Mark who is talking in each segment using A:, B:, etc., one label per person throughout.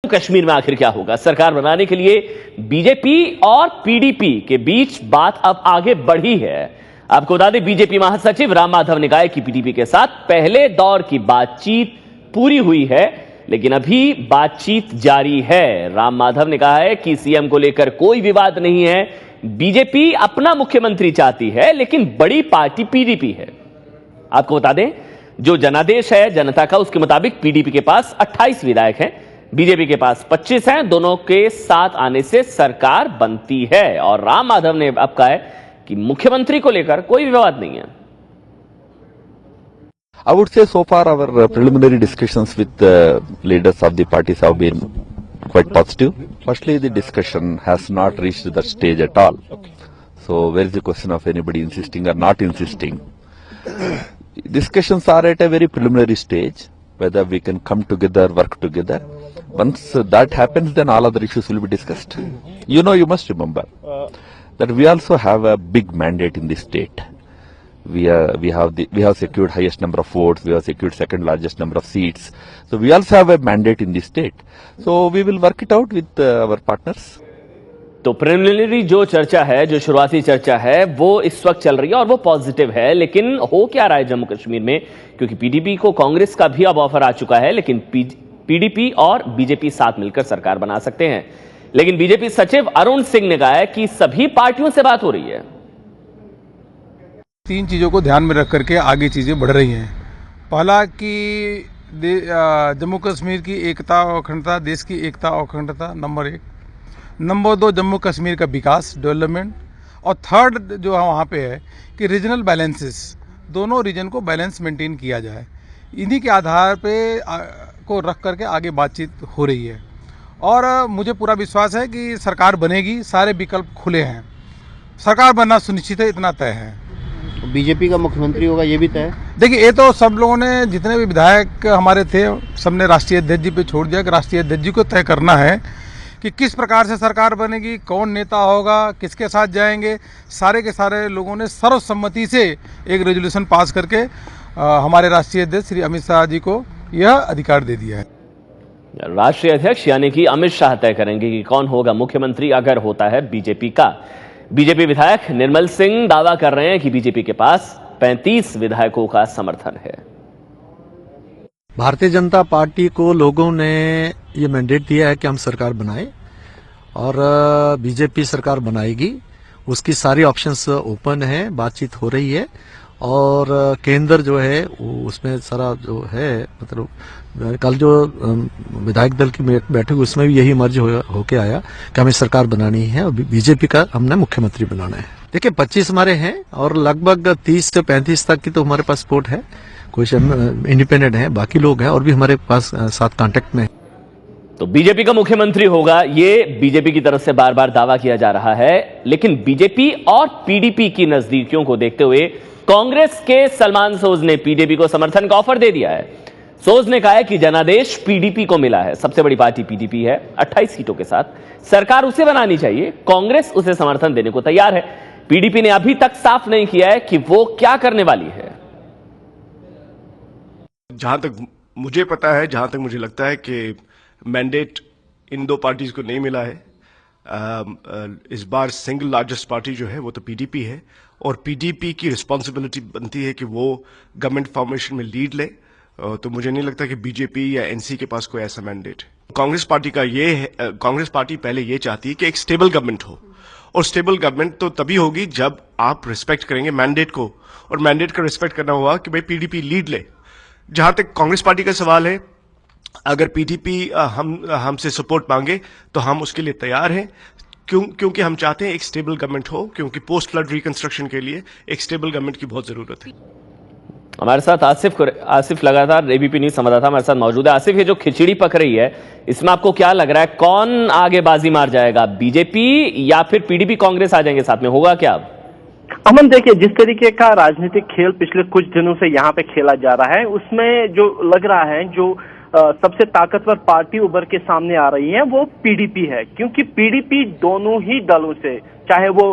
A: कश्मीर में आखिर क्या होगा? सरकार बनाने के लिए बीजेपी और पीडीपी के बीच बात अब आगे बढ़ी है। आपको बता दें, बीजेपी महासचिव राम माधव ने कहा है कि पीडीपी के साथ पहले दौर की बातचीत पूरी हुई है, लेकिन अभी बातचीत जारी है। राम माधव ने कहा है कि सीएम को लेकर कोई विवाद नहीं है। बीजेपी अपना मुख्यमंत्री चाहती है, लेकिन बड़ी पार्टी पीडीपी है। आपको बता दें, जो जनादेश है जनता का, उसके मुताबिक पीडीपी के पास 28 विधायक हैं, बीजेपी के पास 25 हैं। दोनों के साथ आने से सरकार बनती है। और राम माधव ने अब कहा है कि मुख्यमंत्री को लेकर कोई विवाद नहीं है।
B: I would say so far our preliminary discussions with the leaders of the parties have been quite positive. Firstly, the discussion has not reached that stage at all. So where is the question of anybody insisting or not insisting? Discussions are at a very preliminary stage, whether we can come together, work together. Once that happens, then all other issues will be discussed. You must remember that we also have a big mandate in this state. We have secured highest number of votes. We have secured second largest number of seats. So we also have a mandate in this state. So we will work it out with our partners.
A: तो preliminary जो चर्चा है, जो शुरुआती चर्चा है, वो इस वक्त चल रही है और वो पॉजिटिव है। लेकिन हो क्या रहा है जम्मू कश्मीर में? क्योंकि पीडीपी को कांग्रेस का भी अब ऑफर आ चुका है, लेकिन पीडीपी और बीजेपी साथ मिलकर सरकार बना सकते हैं। लेकिन बीजेपी सचिव अरुण सिंह ने कहा है कि सभी पार्टियों से बात हो रही है।
C: तीन चीज़ों को ध्यान में रख करके आगे चीज़ें बढ़ रही हैं। पहला कि जम्मू कश्मीर की एकता और अखंडता, देश की एकता और अखंडता नंबर 1। नंबर 2, जम्मू कश्मीर का विकास, डेवलपमेंट। और थर्ड जो वहाँ पे है कि रीजनल बैलेंसेस, दोनों रीजन को बैलेंस मेंटेन किया जाए। इन्हीं के आधार पे को रख करके आगे बातचीत हो रही है। और मुझे पूरा विश्वास है कि सरकार बनेगी। सारे विकल्प खुले हैं, सरकार बनना सुनिश्चित है, इतना तय है।
D: बीजेपी का मुख्यमंत्री होगा, ये भी तय है।
C: देखिए, ये तो सब लोगों ने, जितने भी विधायक हमारे थे, सबने राष्ट्रीय अध्यक्ष जी पे छोड़ दिया कि राष्ट्रीय अध्यक्ष जी को तय करना है कि किस प्रकार से सरकार बनेगी, कौन नेता होगा, किसके साथ जाएंगे। सारे के सारे लोगों ने सर्वसम्मति से एक रेजोल्यूशन पास करके हमारे राष्ट्रीय अध्यक्ष श्री अमित शाह जी को यह अधिकार दे दिया है।
A: राष्ट्रीय अध्यक्ष यानी कि अमित शाह तय करेंगे कि कौन होगा मुख्यमंत्री, अगर होता है बीजेपी का। बीजेपी विधायक निर्मल सिंह दावा कर रहे हैं कि बीजेपी के पास 35 विधायकों का समर्थन है।
E: भारतीय जनता पार्टी को लोगों ने ये मैंडेट दिया है कि हम सरकार बनाएं और बीजेपी सरकार बनाएगी। उसकी सारी ऑप्शंस ओपन है, बातचीत हो रही है। और केंद्र जो है उसमें सारा जो है, मतलब कल जो विधायक दल की बैठक, उसमें भी यही मर्ज होके आया कि हमें सरकार बनानी है और बीजेपी का हमने मुख्यमंत्री बनाना है। देखिए, 25 हमारे हैं और लगभग 30 से 35 तक की तो हमारे पास सपोर्ट है। कुछ इंडिपेंडेंट है, बाकी लोग हैं और भी हमारे पास साथ कांटेक्ट में।
A: तो बीजेपी का मुख्यमंत्री होगा, ये बीजेपी की तरफ से बार बार दावा किया जा रहा है। लेकिन बीजेपी और पीडीपी की नजदीकियों को देखते हुए कांग्रेस के सलमान सोज ने पीडीपी को समर्थन का ऑफर दे दिया है। सोज ने कहा है कि जनादेश पीडीपी को मिला है, सबसे बड़ी पार्टी पीडीपी है 28 सीटों के साथ, सरकार उसे बनानी चाहिए, कांग्रेस उसे समर्थन देने को तैयार है। पीडीपी ने अभी तक साफ नहीं किया है कि वो क्या करने वाली है।
F: जहां तक मुझे पता है, जहां तक मुझे लगता है कि मैंडेट इन दो पार्टीज को नहीं मिला है। इस बार सिंगल लार्जेस्ट पार्टी जो है वो तो पीडीपी है, और पीडीपी की रिस्पॉन्सिबिलिटी बनती है कि वो गवर्नमेंट फॉर्मेशन में लीड ले। तो मुझे नहीं लगता कि बीजेपी या एनसी के पास कोई ऐसा मैंडेट है। कांग्रेस पार्टी का ये है, कांग्रेस पार्टी पहले ये चाहती है कि एक स्टेबल गवर्नमेंट हो, और स्टेबल गवर्नमेंट तो तभी होगी जब आप रिस्पेक्ट करेंगे मैंडेट को, और मैंडेट का रिस्पेक्ट करना हुआ कि भाई पीडीपी लीड ले। जहां तक कांग्रेस पार्टी का सवाल है, अगर पीडीपी हमसे सपोर्ट मांगे तो हम उसके लिए तैयार हैं, क्योंकि हम चाहते हैं एक स्टेबल गवर्नमेंट हो, क्योंकि पोस्ट फ्लड रिकंस्ट्रक्शन के लिए एक स्टेबल गवर्नमेंट की बहुत जरूरत है।
A: हमारे साथ आसिफ लगातार एबीपी न्यूज संवाददाता हमारे साथ मौजूद है। आसिफ, ये जो खिचड़ी पक रही है, इसमें आपको क्या लग रहा है, कौन आगे बाजी मार जाएगा, बीजेपी या फिर पीडीपी कांग्रेस आ जाएंगे साथ में, होगा क्या?
G: अमन, देखिए, जिस तरीके का राजनीतिक खेल पिछले कुछ दिनों से यहाँ पे खेला जा रहा है, उसमें जो लग रहा है, जो सबसे ताकतवर पार्टी उभर के सामने आ रही है वो पीडीपी है। क्योंकि पीडीपी दोनों ही दलों से, चाहे वो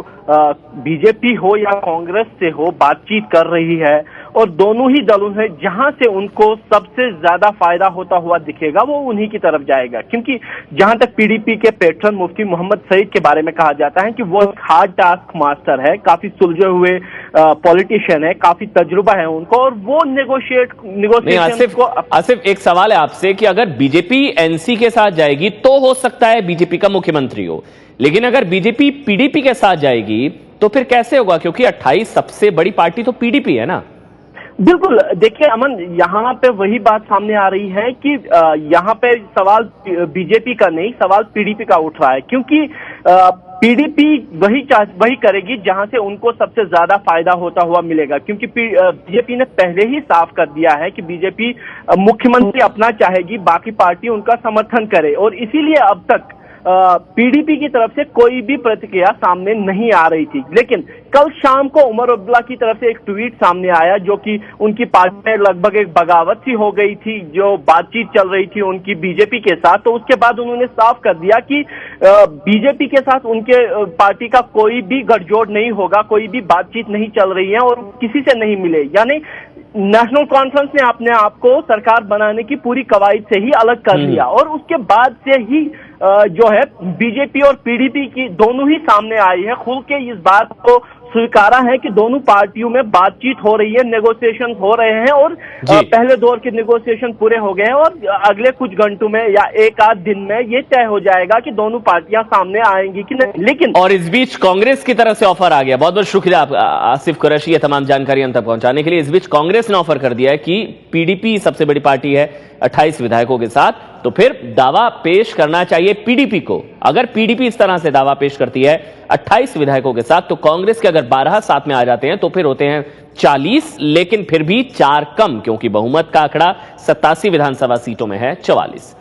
G: बीजेपी हो या कांग्रेस से हो, बातचीत कर रही है। और दोनों ही दलों से जहां से उनको सबसे ज्यादा फायदा होता हुआ दिखेगा वो उन्हीं की तरफ जाएगा। क्योंकि जहां तक पीडीपी के पैटर्न मुफ्ती मोहम्मद सईद के बारे में कहा जाता है कि वो एक हार्ड टास्क मास्टर है, काफी सुलझे हुए पॉलिटिशियन है, काफी तजुर्बा है उनको, और वो नेगोशिएशन को।
A: आसिफ, एक सवाल है आपसे कि अगर बीजेपी एनसी के साथ जाएगी तो हो सकता है बीजेपी का मुख्यमंत्री हो, लेकिन अगर बीजेपी पीडीपी के साथ जाएगी तो फिर कैसे होगा? क्योंकि 28 सबसे बड़ी पार्टी तो पीडीपी है ना।
G: बिल्कुल, देखिए अमन, यहाँ पे वही बात सामने आ रही है कि यहाँ पे सवाल बीजेपी का नहीं, सवाल पीडीपी का उठ रहा है। क्योंकि पीडीपी वही करेगी जहां से उनको सबसे ज्यादा फायदा होता हुआ मिलेगा। क्योंकि बीजेपी ने पहले ही साफ कर दिया है कि बीजेपी मुख्यमंत्री अपना चाहेगी, बाकी पार्टी उनका समर्थन करे, और इसीलिए अब तक पीडीपी की तरफ से कोई भी प्रतिक्रिया सामने नहीं आ रही थी। लेकिन कल शाम को उमर अब्दुल्ला की तरफ से एक ट्वीट सामने आया जो कि उनकी पार्टी में लगभग एक बगावत सी हो गई थी, जो बातचीत चल रही थी उनकी बीजेपी के साथ। तो उसके बाद उन्होंने साफ कर दिया कि बीजेपी के साथ उनके पार्टी का कोई भी गठजोड़ नहीं होगा, कोई भी बातचीत नहीं चल रही है और किसी से नहीं मिले। यानी नेशनल कॉन्फ्रेंस ने अपने आप को सरकार बनाने की पूरी कवायद से ही अलग कर लिया, और उसके बाद से ही जो है बीजेपी और पीडीपी की दोनों ही सामने आई है, खुल के इस बात को स्वीकारा है कि दोनों पार्टियों में बातचीत हो रही है, नेगोशिएशन हो रहे हैं, और पहले दौर के नेगोशिएशन पूरे हो गए हैं, और अगले कुछ घंटों में या एक आध दिन में ये तय हो जाएगा कि दोनों पार्टियां सामने आएंगी कि नहीं। लेकिन
A: और इस बीच कांग्रेस की तरफ से ऑफर आ गया। बहुत बहुत शुक्रिया आसिफ कुरैशी, ये तमाम जानकारी हम तक पहुंचाने के लिए। इस बीच कांग्रेस ने ऑफर कर दिया है कि पीडीपी सबसे बड़ी पार्टी है 28 विधायकों के साथ, तो फिर दावा पेश करना चाहिए पीडीपी को। अगर पीडीपी इस तरह से दावा पेश करती है 28 विधायकों के साथ, तो कांग्रेस के अगर 12 साथ में आ जाते हैं तो फिर होते हैं 40, लेकिन फिर भी 4 कम, क्योंकि बहुमत का आंकड़ा 87 विधानसभा सीटों में है 44।